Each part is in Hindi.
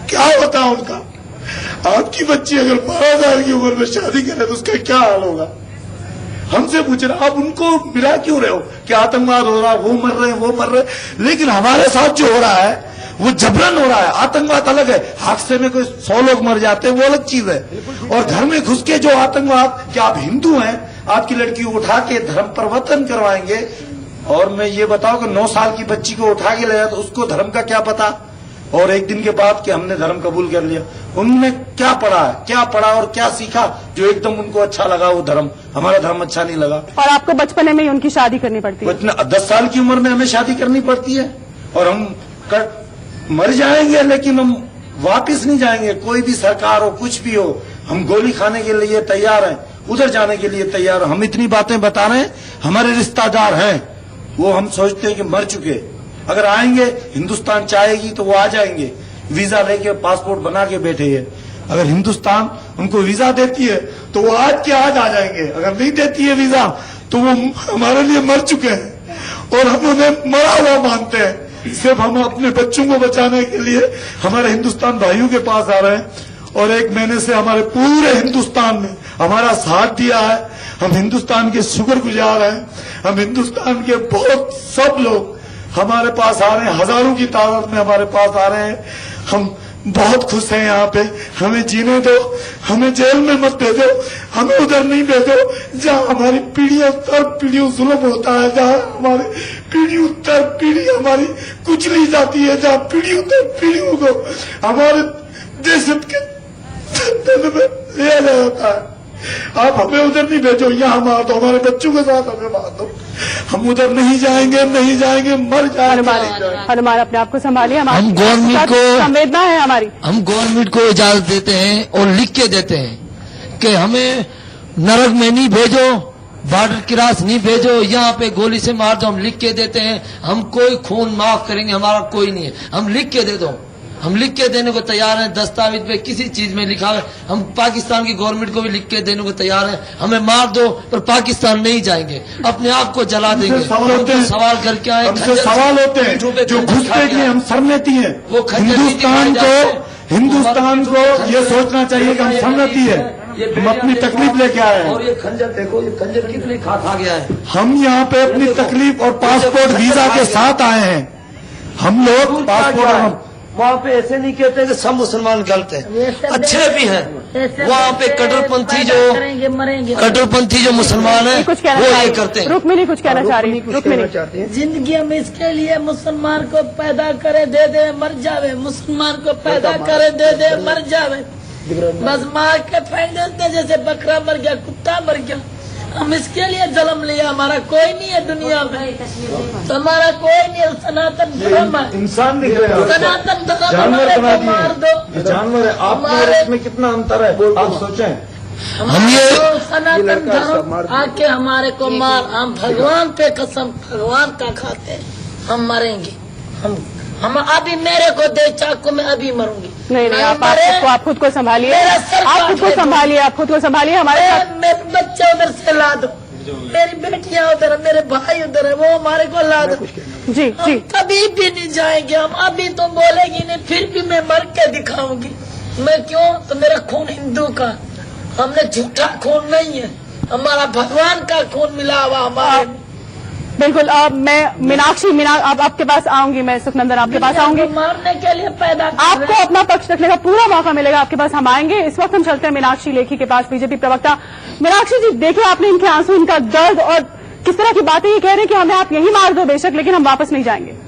क्या होता उनका? आपकी बच्ची अगर 12 साल की उम्र में शादी करे तो उसका क्या हाल होगा? हमसे पूछ रहे, आप उनको मिला क्यों रहे हो कि आतंकवाद हो रहा है, वो मर रहे, लेकिन हमारे साथ जो हो रहा है वो जबरन हो रहा है। आतंकवाद अलग है, हादसे में कोई 100 लोग मर जाते हैं, वो अलग चीज है। और घर में घुस के जो आतंकवाद, क्या आप हिंदू हैं, आपकी लड़की को उठा के धर्म परिवर्तन करवाएंगे? और मैं ये बताऊं कि 9 साल की बच्ची को उठा के ले जाए तो उसको धर्म का क्या पता? और एक दिन के बाद कि हमने धर्म कबूल कर लिया, उनने क्या पढ़ा है, क्या पढ़ा और क्या सीखा जो एकदम उनको अच्छा लगा वो धर्म? हमारा धर्म अच्छा नहीं लगा। और आपको बचपने में ही उनकी शादी करनी पड़ती है? 10 साल की उम्र में हमें शादी करनी पड़ती है और हम मर जाएंगे, लेकिन हम वापिस नहीं जाएंगे। कोई भी सरकार हो, कुछ भी हो, हम गोली खाने के लिए तैयार हैं, उधर जाने के लिए तैयार हैं। हम इतनी बातें बता रहे हैं, हमारे रिश्तेदार हैं, वो हम सोचते हैं कि मर चुके, अगर आएंगे हिंदुस्तान चाहेगी तो वो आ जाएंगे, वीजा लेके पासपोर्ट बना के बैठे हैं। अगर हिंदुस्तान उनको वीजा देती है तो वो आज के आज आ जाएंगे, अगर नहीं देती है वीजा तो वो हमारे लिए मर चुके हैं और हम उन्हें मरा हुआ मानते हैं। सिर्फ हम अपने बच्चों को बचाने के लिए हमारे हिंदुस्तान भाइयों के पास आ रहे हैं और 1 महीने से हमारे पूरे हिंदुस्तान ने हमारा साथ दिया है। हम हिंदुस्तान के शुक्रगुजार हैं। हम हिंदुस्तान के बहुत सब लोग हमारे पास आ रहे हैं, हजारों की तादाद में हमारे पास आ रहे हैं। हम बहुत खुश हैं यहाँ पे। हमें जीने दो, हमें जेल में मत भेजो, हमें उधर नहीं भेजो जहाँ हमारी पीढ़ियों दर पीढ़ियों जुल्म होता है, जहाँ हमारी पीढ़ियों दर पीढ़ी हमारी कुचली जाती है, जहाँ पीढ़ियों दर पीढ़ियों को हमारे देश के में लिया जाता है। आप हमें उधर नहीं भेजो, यहाँ मार दो, हमारे बच्चों के साथ हमें मार दो। हम उधर नहीं जाएंगे, नहीं जाएंगे, मर जाएंगे। हनुमान अपने आप को संभालिए। हम गवर्नमेंट को संवेदना है हमारी, हम गवर्नमेंट को इजाजत देते हैं और लिख के देते हैं कि हमें नरक में नहीं भेजो, बॉर्डर क्रॉस नहीं भेजो, यहाँ पे गोली से मार दो। हम लिख के देते हैं, हम कोई खून माफ करेंगे, हमारा कोई नहीं है। हम लिख के दे दो, हम लिख के देने को तैयार हैं। दस्तावेज पे किसी चीज में लिखा है, हम पाकिस्तान की गवर्नमेंट को भी लिख के देने को तैयार हैं। हमें मार दो पर पाकिस्तान नहीं जाएंगे, अपने आप को जला देंगे। सवाल करके आए, हमसे सवाल होते हैं जो घुसपैठ में हम शरणार्थी हैं। वो हिंदुस्तान को ये सोचना चाहिए कि हम शरणार्थी है, हम अपनी तकलीफ लेके आए हैं। और ये खंजर देखो, ये खंजर कितनी खा गया है। हम यहाँ पे अपनी तकलीफ और पासपोर्ट वीजा के साथ आए हैं। हम लोग पासपोर्ट वहाँ पे ऐसे नहीं कहते कि सब मुसलमान गलत हैं, अच्छे भी हैं। वहाँ पे कट्टरपंथी जो मुसलमान हैं वो ये करते हैं। रुक्मिनी कुछ कहना चाह रही है। जिंदगी हम इसके लिए मुसलमान को पैदा करे दे दे मर जावे, मुसलमान को पैदा करे दे दे मर जावे, बस मार के फेंक देते जैसे बकरा मर गया, कुत्ता मर गया। हम इसके लिए जन्म लिया, हमारा कोई नहीं है दुनिया में, तो हमारा कोई नहीं है। सनातन धर्म है, इंसान दिख रहे हैं, सनातन धर्म हमारे को मार दो। जानवर है, आप इसमें कितना अंतर है आप सोचें। हम ये सनातन धर्म आके हमारे को मार, हम भगवान पे कसम भगवान का खाते हैं, हम मरेंगे। हम अभी मेरे को दे चाकू में अभी मरूंगी। नहीं आप खुद को संभालिए, आप खुद को संभालिए, आप खुद को संभालिए। हमारे मेरे बच्चे उधर से ला दो, मेरी बेटियां उधर है, मेरे भाई उधर है, वो हमारे को ला दो। जी जी, कभी भी नहीं जाएंगे हम। अभी तो बोलेगी नहीं, फिर भी मैं मर के दिखाऊंगी। मैं क्यों? तो मेरा खून हिंदू का, हमने झूठा खून नहीं है, हमारा भगवान का खून मिला हुआ हमारे। बिल्कुल। मैं मीनाक्षी अब आपके पास आऊंगी, मैं सुखनंदन आपके पास आऊंगी। मारने के लिए पैदा आपको अपना पक्ष रखने का पूरा मौका मिलेगा, आपके पास हम आएंगे। इस वक्त हम चलते हैं मीनाक्षी लेखी के पास, बीजेपी प्रवक्ता। मीनाक्षी जी, देखिए आपने इनके आंसू, इनका दर्द और किस तरह की बातें ये कह रहे हैं कि हमें आप यही मार दो बेशक, लेकिन हम वापस नहीं जाएंगे।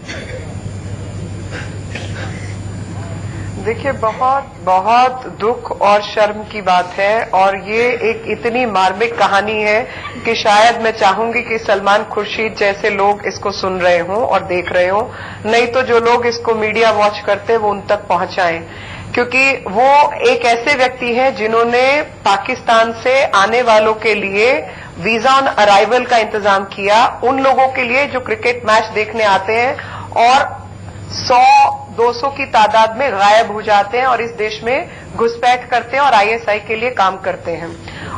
देखिए, बहुत बहुत दुख और शर्म की बात है और ये एक इतनी मार्मिक कहानी है कि शायद मैं चाहूंगी कि सलमान खुर्शीद जैसे लोग इसको सुन रहे हों और देख रहे हों, नहीं तो जो लोग इसको मीडिया वॉच करते हैं वो उन तक पहुंचाएं, क्योंकि वो एक ऐसे व्यक्ति हैं जिन्होंने पाकिस्तान से आने वालों के लिए वीजा ऑन अराइवल का इंतजाम किया, उन लोगों के लिए जो क्रिकेट मैच देखने आते हैं और 100-200 की तादाद में गायब हो जाते हैं और इस देश में घुसपैठ करते हैं और आईएसआई के लिए काम करते हैं।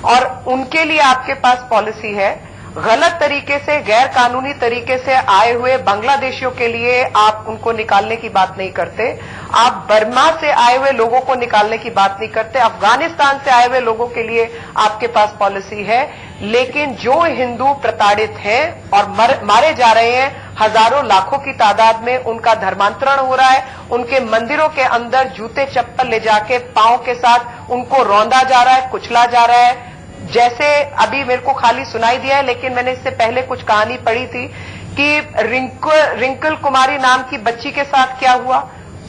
और उनके लिए आपके पास पॉलिसी है, गलत तरीके से, गैर कानूनी तरीके से आए हुए बांग्लादेशियों के लिए आप उनको निकालने की बात नहीं करते, आप बर्मा से आए हुए लोगों को निकालने की बात नहीं करते, अफगानिस्तान से आए हुए लोगों के लिए आपके पास पॉलिसी है, लेकिन जो हिंदू प्रताड़ित हैं और मारे जा रहे हैं हजारों लाखों की तादाद में, उनका धर्मांतरण हो रहा है, उनके मंदिरों के अंदर जूते चप्पल ले जाके पांव के साथ उनको रौंदा जा रहा है, कुचला जा रहा है। जैसे अभी मेरे को खाली सुनाई दिया है, लेकिन मैंने इससे पहले कुछ कहानी पढ़ी थी कि रिंकल कुमारी नाम की बच्ची के साथ क्या हुआ।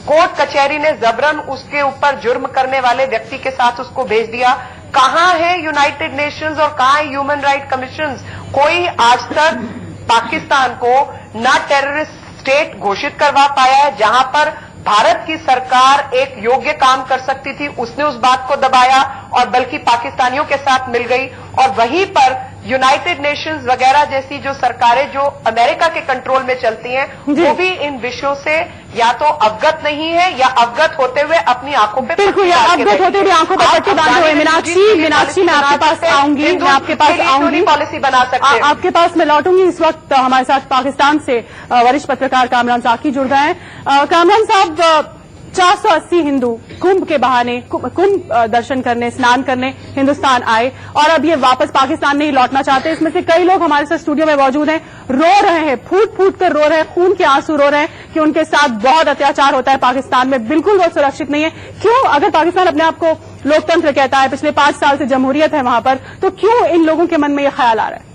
कोर्ट कचहरी ने जबरन उसके ऊपर जुर्म करने वाले व्यक्ति के साथ उसको भेज दिया। कहां है यूनाइटेड नेशंस और कहां है ह्यूमन राइट कमीशन? कोई आज तक पाकिस्तान को ना टेररिस्ट स्टेट घोषित करवा पाया है। जहां पर भारत की सरकार एक योग्य काम कर सकती थी, उसने उस बात को दबाया और बल्कि पाकिस्तानियों के साथ मिल गई। और वहीं पर यूनाइटेड नेशंस वगैरह जैसी जो सरकारें जो अमेरिका के कंट्रोल में चलती हैं, वो भी इन विषयों से या तो अवगत नहीं है या अवगत होते हुए अपनी आंखों पे बिल्कुल अवगत होते हुए आंखों पर पट्टी बांधे हुए। मीनाक्षी मैं आपके पास आऊंगी, मैं आपके पास आऊंगी, पॉलिसी बना सकते हैं। आपके पास मैं लौटूंगी। इस वक्त हमारे साथ पाकिस्तान से वरिष्ठ पत्रकार कामरान साकी जुड़ गए हैं। कामरान साहब, 480 हिंदू कुंभ के बहाने कुंभ दर्शन करने, स्नान करने हिंदुस्तान आए और अब ये वापस पाकिस्तान नहीं लौटना चाहते। इसमें से कई लोग हमारे साथ स्टूडियो में मौजूद हैं, रो रहे हैं, फूट फूट कर रो रहे हैं, खून के आंसू रो रहे हैं कि उनके साथ बहुत अत्याचार होता है पाकिस्तान में, बिल्कुल वो सुरक्षित नहीं है। क्यों, अगर पाकिस्तान अपने आप को लोकतंत्र कहता है, पिछले 5 साल से जमहूरियत है वहां पर, तो क्यों इन लोगों के मन में ये ख्याल आ रहा है?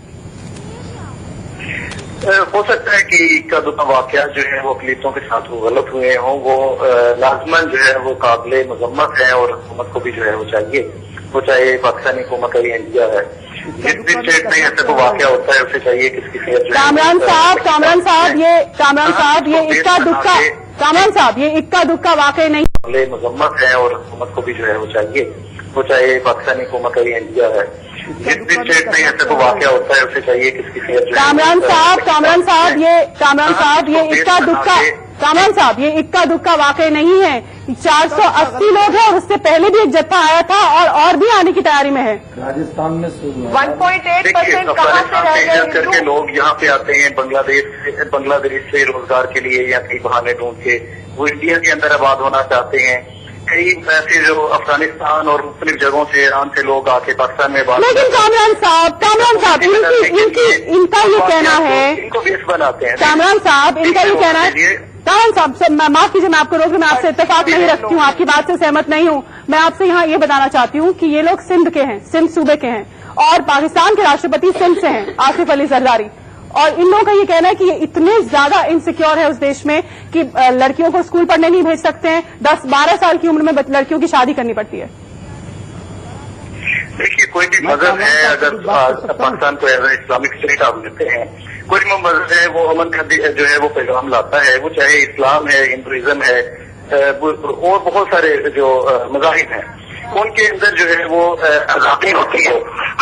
हो सकता है कि इक्का दुक्का वाकया जो है वो अकलीतों के साथ वो गलत हुए हों, वो लाजमन जो है वो काबिले मजम्मत है और हुकूमत को भी जो है वो चाहिए, वो चाहे पाकिस्तानी हुकूमत है या इंडिया है, जिस भी स्टेट में ऐसा कोई वाकया होता है उसे चाहिए किसकी सेहत। कामरान साहब ये इक्का दुक्का वाकई नहीं, काबिले मजम्मत है और हुकूमत को भी जो है वो चाहिए, वो चाहे पाकिस्तानी हुकूमत है या इंडिया है, जिस भी स्टेट में ऐसा कोई वाकया होता है उसे चाहिए किसकी सेहत। कामरान साहब ये इक्का दुक्का वाकई नहीं है। 480 लोग हैं और उससे पहले भी एक जत्था आया था और भी आने की तैयारी में है। राजस्थान में 1.8% कहां से रह गए करके लोग यहाँ पे आते हैं बांग्लादेश से रोजगार के लिए या कई बहाने ढूंढ के वो इंडिया के अंदर आबाद होना चाहते हैं। कई ऐसे जो अफगानिस्तान और मुख्तलिफ जगहों से ईरान से लोग आके पाकिस्तान में बात। लेकिन कामरान साहब इनका ये कहना है, इनको बेस बनाते हैं। कामरान साहब इनका ये कहना है, कामरान साहब माफ कीजिए मैं आपको रोक, मैं आपसे इत्तेफाक नहीं रखती हूँ, आपकी बात से सहमत नहीं हूँ। मैं आपसे यहाँ ये बताना चाहती हूँ कि ये लोग सिंध के हैं, सिंध सूबे के हैं और पाकिस्तान के राष्ट्रपति सिंध से हैं, आसिफ अली जरदारी। और इन लोगों का ये कहना है कि ये इतने ज्यादा इनसिक्योर है उस देश में कि लड़कियों को स्कूल पढ़ने नहीं भेज सकते हैं, 10-12 साल की उम्र में लड़कियों की शादी करनी पड़ती है। देखिए, कोई भी मजहब है, अगर पाकिस्तान को एज इस्लामिक स्टेट आप लेते हैं, कोई भी मजहब है वो अमन का जो है वो पैगाम लाता है, वो चाहे इस्लाम है, हिंदुइज्म है और बहुत सारे जो मज़ाहिब हैं, उनके अंदर जो है वो आजादी होती है।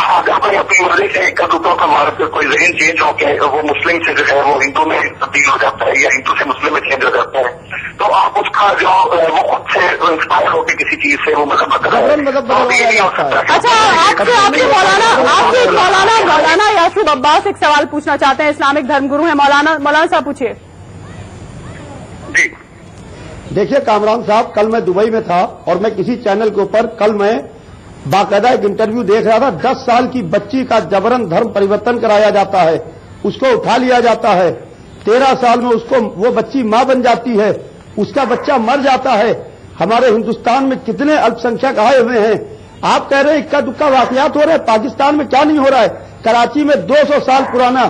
अगर अपनी मर्जी से इक्का दुक्का का मार कर कोई जहन चेंज होकर वो मुस्लिम से जो है वो हिंदू में तब्दील हो जाता है या हिंदू से मुस्लिम में चेंज हो जाता है, तो आप उसका जो वो खुद से इंस्पायर होकर किसी चीज से वो मजहब बदल नहीं हो सकता। अच्छा, आपसे मौलाना यासिर अब्बास एक सवाल पूछना चाहते हैं, इस्लामिक धर्मगुरु है। मौलाना साहब पूछिए। देखिए कामरान साहब, कल मैं दुबई में था और मैं किसी चैनल के ऊपर कल मैं बाकायदा एक इंटरव्यू देख रहा था। 10 साल की बच्ची का जबरन धर्म परिवर्तन कराया जाता है, उसको उठा लिया जाता है, 13 साल में उसको वो बच्ची मां बन जाती है, उसका बच्चा मर जाता है। हमारे हिंदुस्तान में कितने अल्पसंख्यक आए हुए हैं, आप कह रहे हैं इक्का दुक्का वाकयात हो रहे हैं, पाकिस्तान में क्या नहीं हो रहा है। कराची में 200 साल पुराना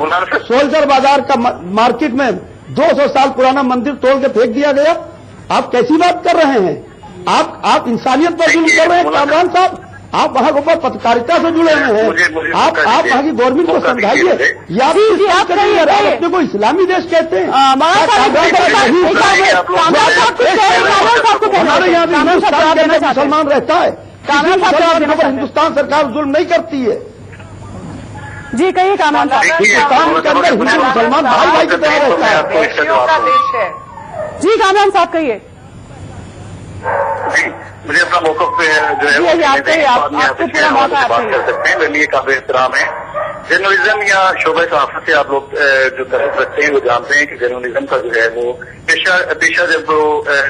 सोल्जर बाजार का मार्केट में 200 साल पुराना मंदिर तोड़ के फेंक दिया गया। आप कैसी बात कर रहे हैं? आप इंसानियत पर जुल्म कर रहे हैं कामरान साहब। आप वहां के ऊपर पत्रकारिता से जुड़े हुए हैं, आप वहां की गवर्नमेंट को समझाइए। या आप अपने को इस्लामी देश कहते हैं। हमारे यहाँ भी मुसलमान रहता है, हिंदुस्तान सरकार जुल्म नहीं करती है। जी कहिए कामरान साहब। हिंदुस्तान के अंदर हिंदू मुसलमान भाई भाई की तरह रहता है। जी कामरान साहब कहिए। मुझे अपना मौका पे जो है आपको पूरा मौका बात कर सकते हैं, मेरे लिए काफी एहतराम है। जर्नलिज्म या शोबे सहाफत से आप लोग जो तरफ रखते हैं वो जानते हैं कि जर्नलिज्म का जो है वो पेशा जब वो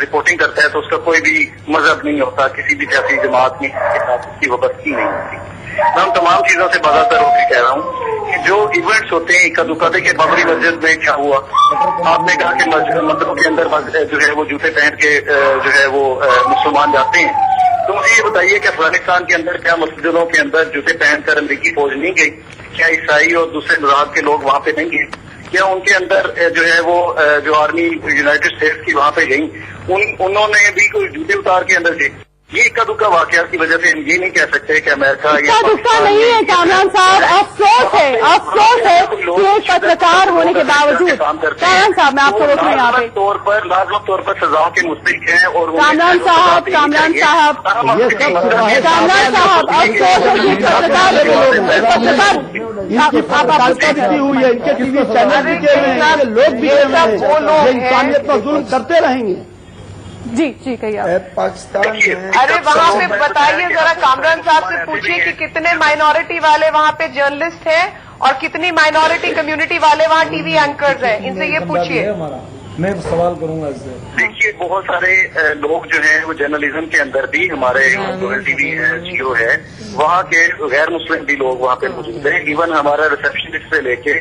रिपोर्टिंग करता है तो उसका कोई भी मजहब नहीं होता, किसी भी सियासी जमात में उसकी वबस्ती नहीं होती। मैं उन तमाम चीजों से बाज़ातर होकर कह रहा हूँ कि जो इवेंट्स होते हैं इक्का दुक्का के बाबरी मस्जिद में क्या हुआ, आपने कहा कि मंदिरों के अंदर जो है वो जूते पहन के जो है वो मुसलमान जाते हैं, तो मुझे ये बताइए कि अफगानिस्तान के अंदर क्या मस्जिदों के अंदर जूते पहनकर अमरीकी फौज नहीं गई? क्या ईसाई और दूसरे मज़हब के लोग वहां पे नहीं गए? क्या उनके अंदर जो है वो जो आर्मी यूनाइटेड स्टेट्स की वहां पे गई उन्होंने भी कोई जूते उतार के अंदर गए? ये इक्का दुक्का वाकयात की वजह से हम ये नहीं कह सकते कि अमेरिका इक्का दुक्का नहीं है कामरान साहब, अफसोस है कि एक पत्रकार होने के बावजूद। कामरान साहब मैं आपको रोक रही हूँ यहाँ पे लाजमक तौर पर सजाओं के मुस्तहिक हैं और कामरान साहब अफसोस है हुई है, इनके टीवी चैनल भी के हुए हैं, लोग भी इंसानियत पर जुल्म करते रहेंगे। जी कहिए आप। पाकिस्तान अरे वहाँ पे बताइए जरा, कामरान साहब से पूछिए कि कितने माइनॉरिटी वाले वहाँ पे जर्नलिस्ट हैं और कितनी माइनॉरिटी कम्युनिटी वाले वहाँ टीवी एंकर्स हैं, इनसे ये पूछिए। मैं सवाल करूंगा इससे। देखिए बहुत सारे लोग जो हैं वो जर्नलिज्म के अंदर भी हमारे गूगल टीवी है, जियो है, वहाँ के गैर मुस्लिम भी लोग वहाँ पे मौजूद हैं। इवन हमारा रिसेप्शनिस्ट से लेके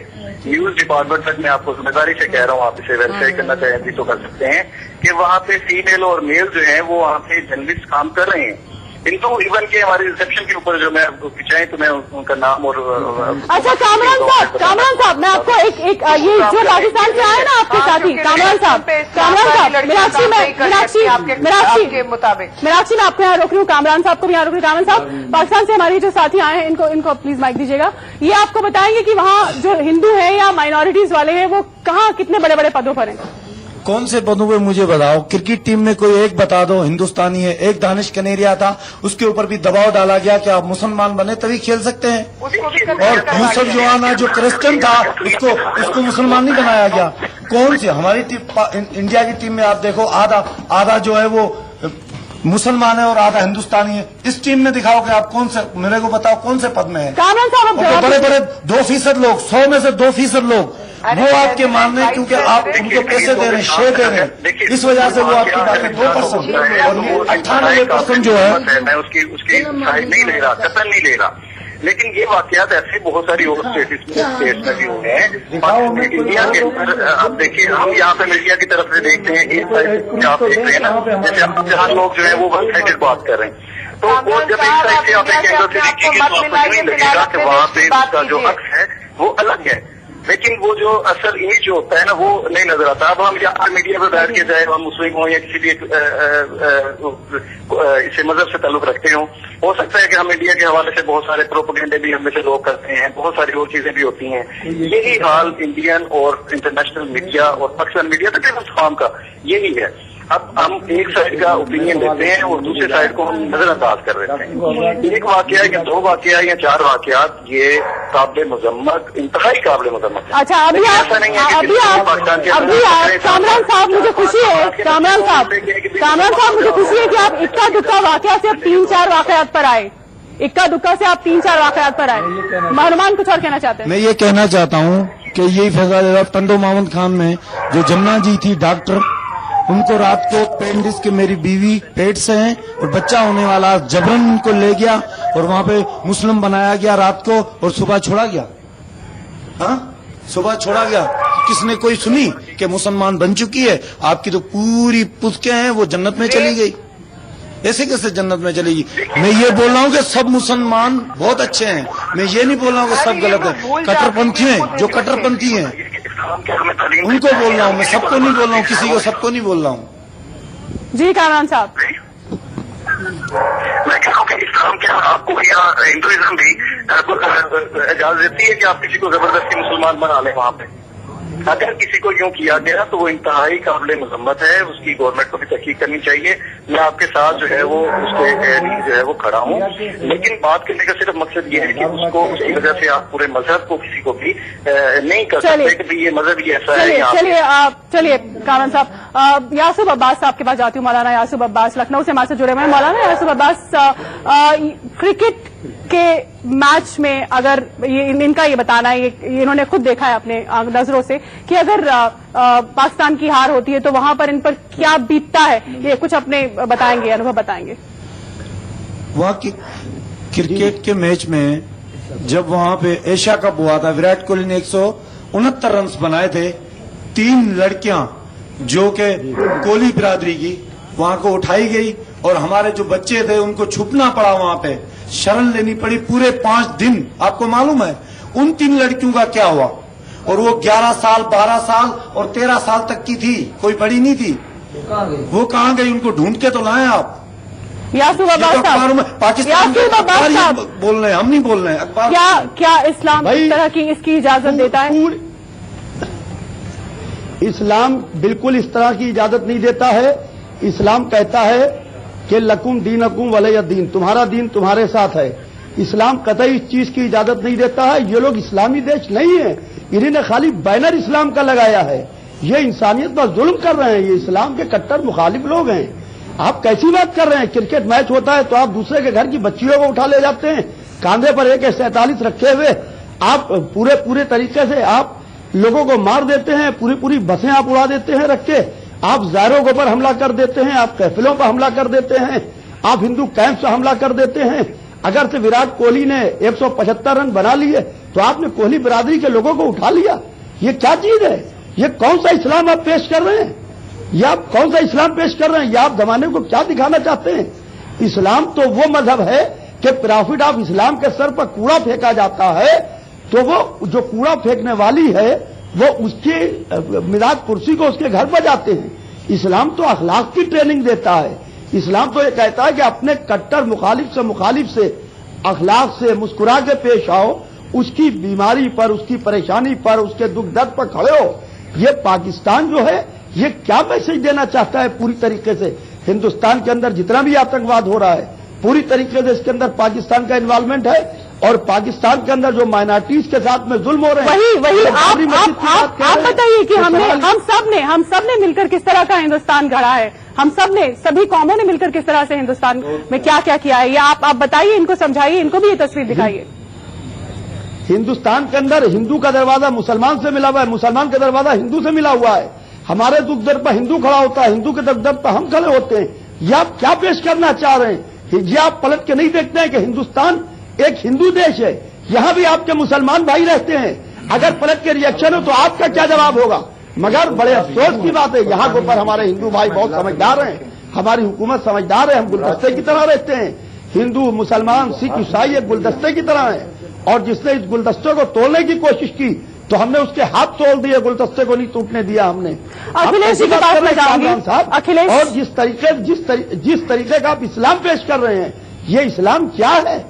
न्यूज डिपार्टमेंट तक मैं आपको जिम्मेदारी से कह रहा हूँ, आप इसे वेरीफाई करना चाहें भी तो कर सकते हैं कि वहाँ पे फीमेल और मेल जो है वो वहाँ पे जर्नलिस्ट काम कर रहे हैं। किंतु इवन के हमारे रिसेप्शन के ऊपर जो मैं चाहे तो मैं उनका नाम और अच्छा कामरान साहब मैं आपको एक ये जो पाकिस्तान से आए ना आपके साथी कामरान साहब मीनाक्षी मैं आपको यहाँ रोक रही हूँ, कामरान साहब को भी यहाँ रोक रही हूँ। कामरान साहब पाकिस्तान से हमारे जो साथी आए हैं इनको प्लीज माइक दीजिएगा। ये आपको बताएंगे कि वहाँ जो हिंदू है या माइनॉरिटीज वाले हैं वो कहाँ कितने बड़े बड़े पदों पर हैं? कौन से पदों पे मुझे बताओ। क्रिकेट टीम में कोई एक बता दो हिंदुस्तानी है। एक दानिश कनेरिया था, उसके ऊपर भी दबाव डाला गया कि आप मुसलमान बने तभी खेल सकते हैं। और यूसुफ जोआना जो क्रिश्चियन था उसको मुसलमान नहीं बनाया गया। कौन सी हमारी टीम इंडिया की टीम में आप देखो आधा जो है वो मुसलमान है और आधा हिंदुस्तानी है। इस टीम में दिखाओ कि आप कौन से, मेरे को बताओ कौन से पद में है। बड़े बड़े 2% लोग, 100 में से 2% लोग वो आपके मानने क्योंकि आप उनको पैसे दे रहे हैं, शेयर दे रहे हैं, इस वजह से वो आपकी बातें 2% और 98% जो है। मैं उसकी साइड नहीं ले रहा, कतल नहीं ले रहा, लेकिन ये वाकयात ऐसे बहुत सारी और स्टेट्स में भी हुए हैं। इंडिया के अंदर आप देखिए, हम यहाँ पे मीडिया की तरफ से देखते हैं एक साइड आप देख रहे हैं ना, जैसे जहाँ लोग जो है वो वन साइडेड बात कर रहे हैं, तो वो जब एक साइड से आप देखेंगे तो नहीं लगेगा कि वहाँ पे उसका जो हक है वो अलग है, लेकिन वो जो असल इमेज जो होता है ना वो नहीं नजर आता। अब हम यहाँ मीडिया पे बैठ के चाहे हम मुस्लिम हो या किसी भी इसे मजहब से ताल्लुक रखते हो सकता है कि हम मीडिया के हवाले से बहुत सारे प्रोपेगेंडे भी हम में से लोग करते हैं, बहुत सारी और चीजें भी होती हैं। यही हाल इंडियन और इंटरनेशनल मीडिया और पाकिस्तान मीडिया तकरीबन तमाम का यही है। अब हम एक साइड का ओपिनियन देते हैं और दूसरे साइड को हम नजरअंदाज कर देते हैं। एक वाकया या 2 वाकया या 4 वाकयात ये काबिल मजम्मत, इंतहाई काबिल मजम्मत है। अच्छा अभी आप कामरान साहब मुझे खुशी है, कामरान साहब मुझे खुशी है कि आप इक्का दुक्का वाकया से अब 3-4 वाकयात पर आए, इक्का दुक्का से आप 3-4 वाकयात पर आए। मेहमान कुछ और कहना चाहते हैं? मैं ये कहना चाहता हूँ कि यही फैसला टंडो मोहम्मद खान में जो जमुना जी थी डॉक्टर, उनको रात को पेंडिस के मेरी बीवी पेट से हैं और बच्चा होने वाला, जबरन उनको ले गया और वहां पे मुस्लिम बनाया गया रात को और सुबह छोड़ा गया। हाँ सुबह छोड़ा गया, किसने कोई सुनी कि मुसलमान बन चुकी है? आपकी तो पूरी पुस्तकें हैं वो जन्नत में चली गई। ऐसे कैसे जन्नत में चलेगी? मैं ये बोल रहा हूँ कि सब मुसलमान बहुत अच्छे हैं, मैं ये नहीं बोल रहा हूँ कि सब गलत है। कट्टरपंथी हैं जो कट्टरपंथी हैं उनको बोल रहा हूँ, मैं सबको नहीं बोल रहा हूँ, किसी को सबको नहीं बोल रहा हूँ। जी कामरान साहब मैं कह रहा हूँ कि इस्लाम क्या आपको या हिंदुइज्म भी इजाजत देती है कि आप किसी को जबरदस्ती मुसलमान बना लें वहाँ पे? अगर किसी को यूं किया गया तो वो इंतहाई काबिल मजम्मत है, उसकी गवर्नमेंट को भी तहकीक करनी चाहिए। मैं आपके साथ जो है वो उसके लिए जो है वो खड़ा हूँ, लेकिन बात करने का सिर्फ मकसद ये है कि उसको उसकी वजह से आप पूरे मजहब को किसी को भी नहीं कर सकते कि ये मजहब ही ऐसा है। चलिए कामरान साहब, यासूब अब्बास साहब के पास जाती हूँ। मौलाना यासूब अब्बास लखनऊ से हमारे साथ जुड़े हुए हैं। मौलाना यासूब अब्बास, क्रिकेट के मैच में अगर इनका ये बताना है, इन्होंने खुद देखा है अपने नजरों से कि अगर पाकिस्तान की हार होती है तो वहां पर इन पर क्या बीतता है, ये कुछ अपने बताएंगे, अनुभव बताएंगे। वहाँ की क्रिकेट के मैच में जब वहां पे एशिया कप हुआ था, विराट कोहली ने 169 रन बनाए थे। 3 लड़कियां जो कि कोहली बिरादरी की वहां को उठाई गई और हमारे जो बच्चे थे उनको छुपना पड़ा, वहां पे शरण लेनी पड़ी पूरे 5 दिन। आपको मालूम है उन 3 लड़कियों का क्या हुआ? और वो 11 साल, 12 साल और 13 साल तक की थी, कोई बड़ी नहीं थी। वो कहाँ गई? उनको ढूंढ के तो लाए आप। यासूब अब्बास साहब, पाकिस्तान बोल रहे हैं, हम नहीं बोल रहे हैं। अखबार क्या इस्लाम इस तरह की इसकी इजाजत देता है? इस्लाम बिल्कुल इस तरह की इजाजत नहीं देता है। इस्लाम कहता है कि लकुम दीनकुम वलिय दीन, तुम्हारा दीन तुम्हारे साथ है। इस्लाम कतई इस चीज की इजाजत नहीं देता है। ये लोग इस्लामी देश नहीं है, इन्होंने खाली बैनर इस्लाम का लगाया है। ये इंसानियत पर जुल्म कर रहे हैं, ये इस्लाम के कट्टर मुखालिफ लोग हैं। आप कैसी बात कर रहे हैं? क्रिकेट मैच होता है तो आप दूसरे के घर की बच्चियों को उठा ले जाते हैं, कांधे पर AK-47 रखे हुए आप पूरे तरीके से आप लोगों को मार देते हैं, पूरी बसें आप उड़ा देते हैं रख के, आप ज़ायरों के ऊपर हमला कर देते हैं, आप कैफिलों पर हमला कर देते हैं, आप हिंदू कैंप से हमला कर देते हैं। अगर से विराट कोहली ने 175 रन बना लिए तो आपने कोहली बिरादरी के लोगों को उठा लिया। ये क्या चीज है? ये कौन सा इस्लाम आप पेश कर रहे हैं? या आप कौन सा इस्लाम पेश कर रहे हैं? या आप जमाने को क्या दिखाना चाहते हैं? इस्लाम तो वो मजहब है कि प्रॉफिट ऑफ इस्लाम के सर पर कूड़ा फेंका जाता है तो वो जो कूड़ा फेंकने वाली है वो उसके मिजाज कुर्सी को उसके घर पर जाते हैं। इस्लाम तो अखलाक की ट्रेनिंग देता है। इस्लाम तो ये कहता है कि अपने कट्टर मुखालिफ से अखलाक से मुस्कुरा के पेश आओ, उसकी बीमारी पर, उसकी परेशानी पर, उसके दुख दर्द पर खड़े हो। ये पाकिस्तान जो है ये क्या मैसेज देना चाहता है? पूरी तरीके से हिंदुस्तान के अंदर जितना भी आतंकवाद हो रहा है पूरी तरीके से इसके अंदर पाकिस्तान का इन्वॉल्वमेंट है और पाकिस्तान के अंदर जो माइनॉरिटीज के साथ में जुल्म हो रहे हैं वही आप बताइए कि हम सब ने मिलकर किस तरह का हिंदुस्तान गढ़ा है? हम सब ने, सभी कौमों ने मिलकर किस तरह से हिंदुस्तान में क्या क्या किया है? ये आप बताइए, इनको समझाइए, इनको भी ये तस्वीर दिखाइए। हिंदुस्तान के अंदर हिंदू का दरवाजा मुसलमान से मिला हुआ है, मुसलमान का दरवाजा हिंदू से मिला हुआ है। हमारे दुख दर्द पर हिंदू खड़ा होता है, हिंदू के दुख दर्द पर हम खड़े होते हैं। ये आप क्या पेश करना चाह रहे हैं? ये आप पलट के नहीं देखते हैं कि हिंदुस्तान एक हिंदू देश है, यहां भी आपके मुसलमान भाई रहते हैं। अगर पलट के रिएक्शन हो तो आपका क्या जवाब होगा? मगर बड़े अफसोस की बात है, यहां के ऊपर हमारे हिंदू भाई बहुत समझदार हैं, हमारी हुकूमत समझदार है, हम गुलदस्ते की तरह रहते हैं। हिंदू, मुसलमान, सिख, ईसाई एक गुलदस्ते की तरह है और जिसने इस गुलदस्ते को तोड़ने की कोशिश की तो हमने उसके हाथ तोड़ दिए, गुलदस्ते को नहीं टूटने दिया हमने। अखिलेश जी की बात में जाऊंगी साहब। अखिलेश, और जिस तरीके का आप इस्लाम पेश कर रहे हैं, ये इस्लाम क्या है?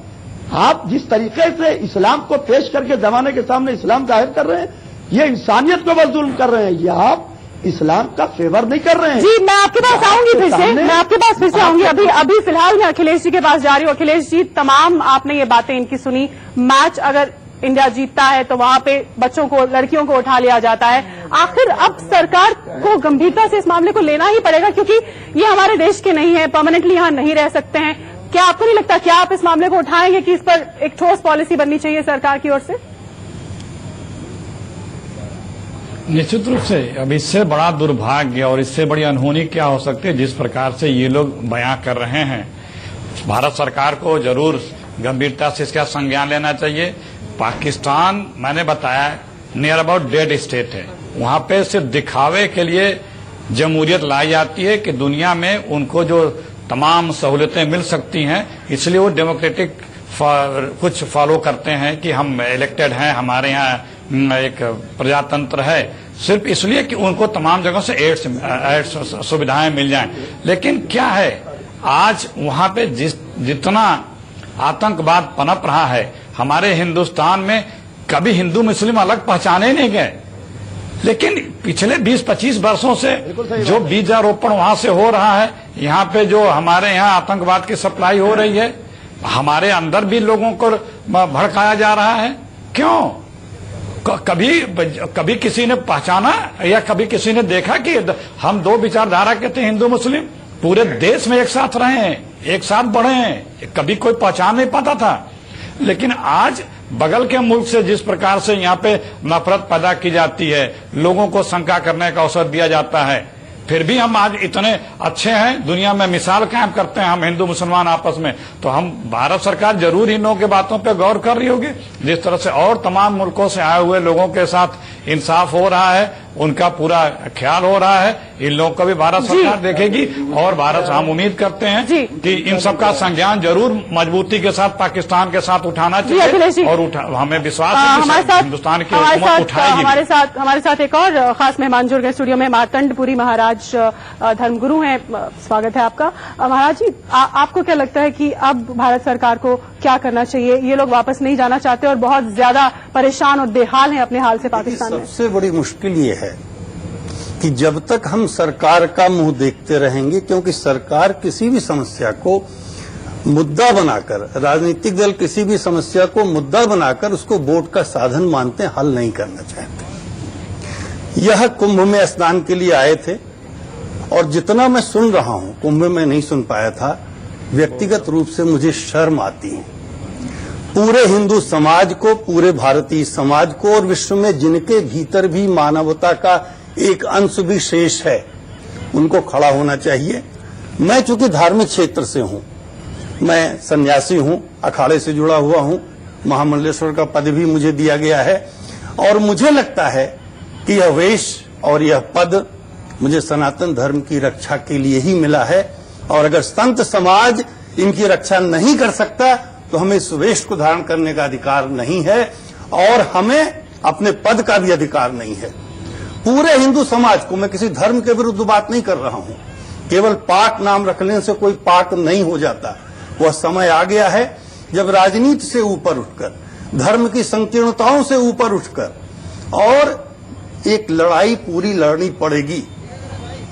आप जिस तरीके से इस्लाम को पेश करके जमाने के सामने इस्लाम जाहिर कर रहे हैं, ये इंसानियत को बस जुल्म कर रहे हैं। ये आप इस्लाम का फेवर नहीं कर रहे हैं। जी, मैं आपके पास आऊंगी फिर से, मैं आपके पास फिर से आऊंगी। अभी फिलहाल मैं अखिलेश जी के पास जा रही हूँ। अखिलेश जी, तमाम आपने ये बातें इनकी सुनी। मैच अगर इंडिया जीतता है तो वहां पे बच्चों को, लड़कियों को उठा लिया जाता है। आखिर अब सरकार को गंभीरता से इस मामले को लेना ही पड़ेगा क्योंकि ये हमारे देश के नहीं है, परमानेंटली यहां नहीं रह सकते हैं। क्या आपको नहीं लगता, क्या आप इस मामले को उठाएंगे कि इस पर एक ठोस पॉलिसी बननी चाहिए सरकार की ओर से? निश्चित रूप से। अब इससे बड़ा दुर्भाग्य और इससे बड़ी अनहोनी क्या हो सकती है जिस प्रकार से ये लोग बयां कर रहे हैं। भारत सरकार को जरूर गंभीरता से इसका संज्ञान लेना चाहिए। पाकिस्तान, मैंने बताया, नियर अबाउट डेड स्टेट है। वहां पे सिर्फ दिखावे के लिए जमहूरियत लाई जाती है कि दुनिया में उनको जो तमाम सहूलियतें मिल सकती हैं, इसलिए वो डेमोक्रेटिक कुछ फॉलो करते हैं कि हम इलेक्टेड हैं, हमारे यहाँ एक प्रजातंत्र है, सिर्फ इसलिए कि उनको तमाम जगहों से एड्स सुविधाएं मिल जाएं। लेकिन क्या है, आज वहां पे जितना आतंकवाद पनप रहा है, हमारे हिंदुस्तान में कभी हिंदू मुस्लिम अलग पहचाने नहीं गए। लेकिन पिछले 20-25 वर्षों से जो बीजारोपण वहां से हो रहा है, यहाँ पे जो हमारे यहाँ आतंकवाद की सप्लाई हो रही है, हमारे अंदर भी लोगों को भड़काया जा रहा है। क्यों? कभी किसी ने पहचाना या कभी किसी ने देखा कि हम दो विचारधारा के थे, हिंदू मुस्लिम, पूरे देश में एक साथ रहे हैं, एक साथ बढ़े हैं, कभी कोई पहचान नहीं पाता था। लेकिन आज बगल के मुल्क से जिस प्रकार से यहाँ पे नफरत पैदा की जाती है, लोगों को शंका करने का अवसर दिया जाता है, फिर भी हम आज इतने अच्छे हैं, दुनिया में मिसाल कायम करते हैं हम हिंदू मुसलमान आपस में। तो हम भारत सरकार जरूर इन लोगों की बातों पे गौर कर रही होगी, जिस तरह से और तमाम मुल्कों से आए हुए लोगों के साथ इंसाफ हो रहा है, उनका पूरा ख्याल हो रहा है, इन लोगों को भी भारत सरकार देखेगी। और भारत हम उम्मीद करते हैं कि इन सबका संज्ञान जरूर मजबूती के साथ पाकिस्तान के साथ उठाना चाहिए और हमें विश्वास है कि हिंदुस्तान की हुकूमत उठाएगी। हमारे साथ एक और खास मेहमान जुड़ गए स्टूडियो में, मार्तंडपुरी महाराज धर्मगुरु हैं, स्वागत है आपका। महाराज जी, आपको क्या लगता है कि अब भारत सरकार को क्या करना चाहिए? ये लोग वापस नहीं जाना चाहते और बहुत ज्यादा परेशान और बेहाल हैं अपने हाल से पाकिस्तान में। सबसे बड़ी मुश्किल ये है कि जब तक हम सरकार का मुंह देखते रहेंगे, क्योंकि सरकार किसी भी समस्या को मुद्दा बनाकर, राजनीतिक दल किसी भी समस्या को मुद्दा बनाकर उसको वोट का साधन मानते हैं, हल नहीं करना चाहते। यह कुंभ में स्नान के लिए आए थे और जितना मैं सुन रहा हूं, कुंभ में नहीं सुन पाया था, व्यक्तिगत रूप से मुझे शर्म आती है। पूरे हिंदू समाज को, पूरे भारतीय समाज को और विश्व में जिनके भीतर भी मानवता का एक अंश भी शेष है, उनको खड़ा होना चाहिए। मैं चूंकि धार्मिक क्षेत्र से हूं, मैं सन्यासी हूं, अखाड़े से जुड़ा हुआ हूं, महामंडलेश्वर का पद भी मुझे दिया गया है और मुझे लगता है कि यह वेश और यह पद मुझे सनातन धर्म की रक्षा के लिए ही मिला है। और अगर संत समाज इनकी रक्षा नहीं कर सकता तो हमें इस वेश को धारण करने का अधिकार नहीं है और हमें अपने पद का भी अधिकार नहीं है। पूरे हिंदू समाज को, मैं किसी धर्म के विरुद्ध बात नहीं कर रहा हूं, केवल पाक नाम रखने से कोई पाक नहीं हो जाता। वह समय आ गया है जब राजनीति से ऊपर उठकर, धर्म की संकीर्णताओं से ऊपर उठकर और एक लड़ाई पूरी लड़नी पड़ेगी।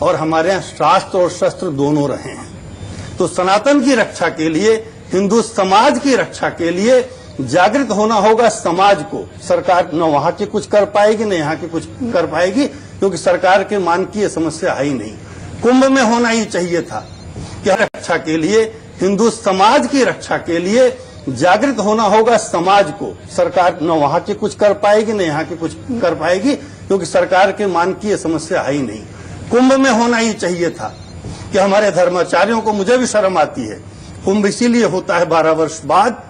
और हमारे यहाँ शास्त्र और शस्त्र दोनों रहे हैं। तो सनातन की रक्षा के लिए, हिंदू समाज की रक्षा के लिए जागृत होना होगा समाज को। सरकार न वहां की कुछ कर पाएगी न यहाँ की कुछ कर पाएगी, क्योंकि सरकार के मान की यह समस्या है ही नहीं। कुंभ में होना ही चाहिए था कि रक्षा के लिए, हिंदू समाज की रक्षा के लिए जागृत होना होगा समाज को। सरकार न वहां की कुछ कर पाएगी न यहाँ की कुछ कर पाएगी, क्योंकि सरकार के मान की यह समस्या है ही नहीं। कुंभ में होना ही चाहिए था कि हमारे धर्माचार्यों को, मुझे भी शर्म आती है, कुंभ इसीलिए होता है 12 वर्ष बाद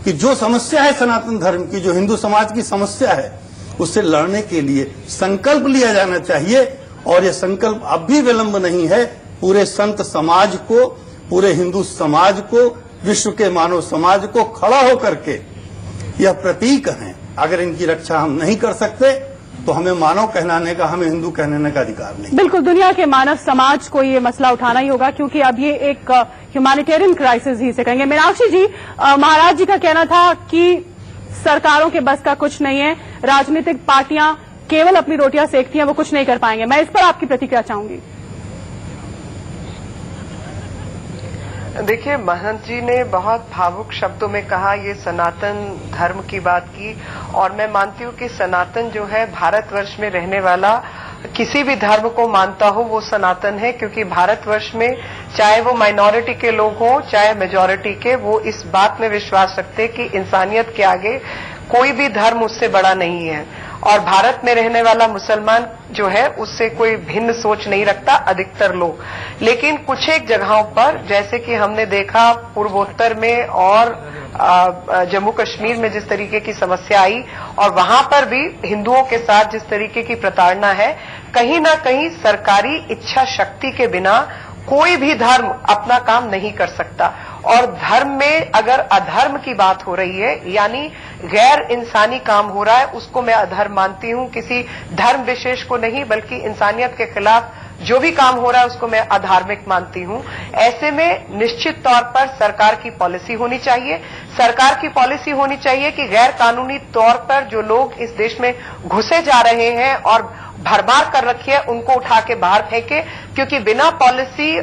कि जो समस्या है सनातन धर्म की, जो हिंदू समाज की समस्या है, उससे लड़ने के लिए संकल्प लिया जाना चाहिए। और यह संकल्प अब भी विलंब नहीं है। पूरे संत समाज को, पूरे हिंदू समाज को, विश्व के मानव समाज को खड़ा होकर के यह प्रतीक है। अगर इनकी रक्षा हम नहीं कर सकते तो हमें मानव कहलाने का, हमें हिंदू कहने का अधिकार नहीं। बिल्कुल, दुनिया के मानव समाज को ये मसला उठाना ही होगा, क्योंकि अब ये एक ह्यूमैनिटेरियन क्राइसिस ही से कहेंगे। मीनाक्षी जी, महाराज जी का कहना था कि सरकारों के बस का कुछ नहीं है, राजनीतिक पार्टियां केवल अपनी रोटियां सेकती हैं, वो कुछ नहीं कर पाएंगे। मैं इस पर आपकी प्रतिक्रिया चाहूंगी। देखिए, महंत जी ने बहुत भावुक शब्दों में कहा, ये सनातन धर्म की बात की, और मैं मानती हूँ कि सनातन जो है, भारतवर्ष में रहने वाला किसी भी धर्म को मानता हो वो सनातन है, क्योंकि भारतवर्ष में चाहे वो माइनॉरिटी के लोग हों चाहे मेजॉरिटी के, वो इस बात में विश्वास रखते कि इंसानियत के आगे कोई भी धर्म उससे बड़ा नहीं है। और भारत में रहने वाला मुसलमान जो है उससे कोई भिन्न सोच नहीं रखता अधिकतर लोग। लेकिन कुछ एक जगहों पर, जैसे कि हमने देखा पूर्वोत्तर में और जम्मू कश्मीर में जिस तरीके की समस्या आई, और वहां पर भी हिंदुओं के साथ जिस तरीके की प्रताड़ना है, कहीं ना कहीं सरकारी इच्छा शक्ति के बिना कोई भी धर्म अपना काम नहीं कर सकता। और धर्म में अगर अधर्म की बात हो रही है, यानी गैर इंसानी काम हो रहा है, उसको मैं अधर्म मानती हूं, किसी धर्म विशेष को नहीं, बल्कि इंसानियत के खिलाफ जो भी काम हो रहा है उसको मैं अधार्मिक मानती हूं। ऐसे में निश्चित तौर पर सरकार की पॉलिसी होनी चाहिए। सरकार की पॉलिसी होनी चाहिए कि गैर कानूनी तौर पर जो लोग इस देश में घुसे जा रहे हैं और भरमार कर रखी है, उनको उठा के बाहर फेंके, क्योंकि बिना पॉलिसी